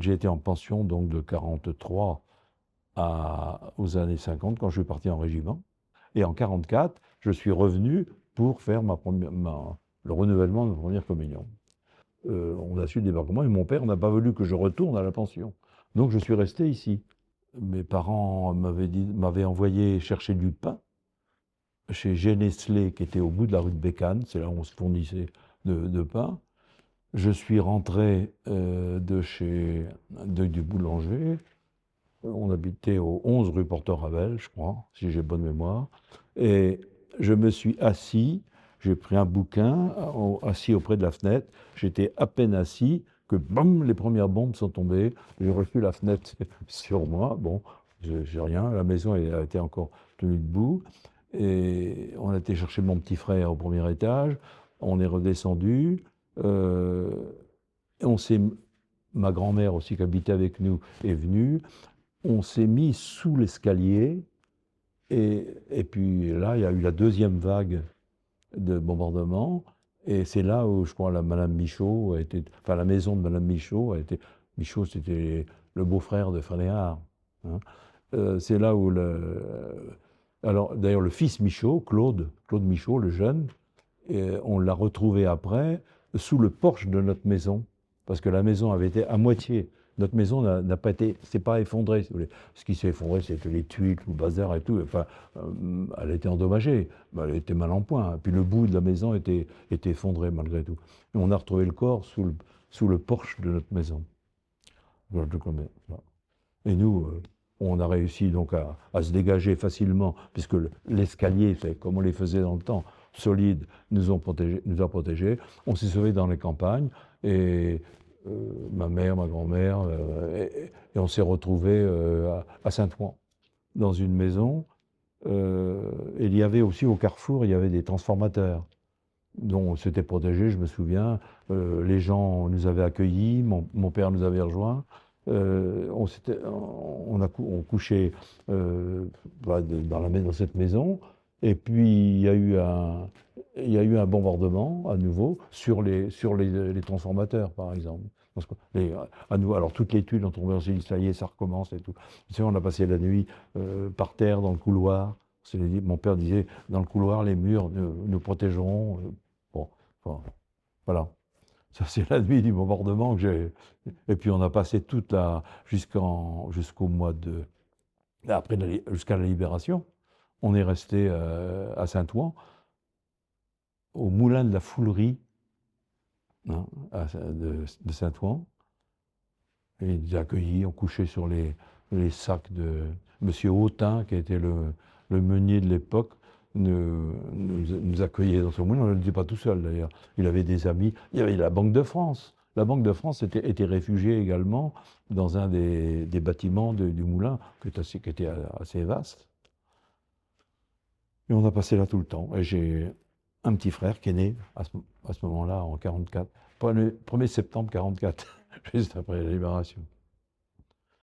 j'ai été en pension donc de 43 aux années 50 quand je suis parti en régiment. Et en 44, je suis revenu pour faire le renouvellement de ma première communion. On a su le débarquement et mon père n'a pas voulu que je retourne à la pension. Donc je suis resté ici. Mes parents m'avaient envoyé chercher du pain chez G. Nestlé, qui était au bout de la rue de Bécane, c'est là où on se fournissait de pain. Je suis rentré du boulanger. On habitait au 11 rue Porte-Ravel, je crois, si j'ai bonne mémoire. Et je me suis assis, j'ai pris un bouquin, assis auprès de la fenêtre. J'étais à peine assis que, bam, les premières bombes sont tombées. J'ai reçu la fenêtre sur moi. Bon, j'ai rien. La maison a été encore tenue debout. Et on a été chercher mon petit frère au premier étage. On est redescendu. Euh, on s'est, ma grand-mère aussi, qui habitait avec nous, est venue. On s'est mis sous l'escalier. Et puis là, il y a eu la deuxième vague de bombardement. Et c'est là où, je crois, Madame Michaud a été, enfin, la maison de Madame Michaud a été. Michaud, c'était le beau-frère de Frédéric. Hein. C'est là où alors, d'ailleurs, le fils Michaud, Claude Michaud, le jeune, on l'a retrouvé après sous le porche de notre maison, parce que la maison avait été à moitié. Notre maison n'a pas été, c'est pas effondrée. Si vous voulez. Ce qui s'est effondré, c'était les tuiles, le bazar et tout. Enfin, elle était endommagée, mais elle était mal en point. Puis le bout de la maison était effondré malgré tout. Et on a retrouvé le corps sous le porche de notre maison. Et nous, on a réussi donc à se dégager facilement, puisque l'escalier, comme on les faisait dans le temps, solide, nous a protégés. On s'est sauvés dans les campagnes, et ma mère, ma grand-mère, et on s'est retrouvés à Saint-Ouen, dans une maison. Et il y avait aussi au carrefour, il y avait des transformateurs dont on s'était protégé, je me souviens. Les gens nous avaient accueillis, mon père nous avait rejoints. On couchait dans cette maison. Et puis, il y a eu un bombardement à nouveau sur les transformateurs, par exemple. Parce que à nouveau, alors toutes les tuiles ont tombé, on s'est dit, ça y est, ça recommence et tout. Tu sais, on a passé la nuit par terre dans le couloir. Mon père disait, dans le couloir, les murs nous protégeront. Bon, enfin, voilà. Ça, c'est la nuit du bombardement que j'ai. Et puis, on a passé jusqu'au mois de. Jusqu'à la libération. On est resté à Saint-Ouen, au moulin de la Foulerie, hein, de Saint-Ouen. Et ils nous ont accueillis, on couchait sur les sacs de M. Autin, qui était le meunier de l'époque. Nous accueillait dans son moulin. On ne l'était pas tout seul d'ailleurs. Il avait des amis. Il y avait la Banque de France. La Banque de France était réfugiée également dans un des bâtiments du moulin, qui était assez vaste. Et on a passé là tout le temps. Et j'ai un petit frère qui est né à ce moment-là, en 44, 1er septembre 44, juste après la libération.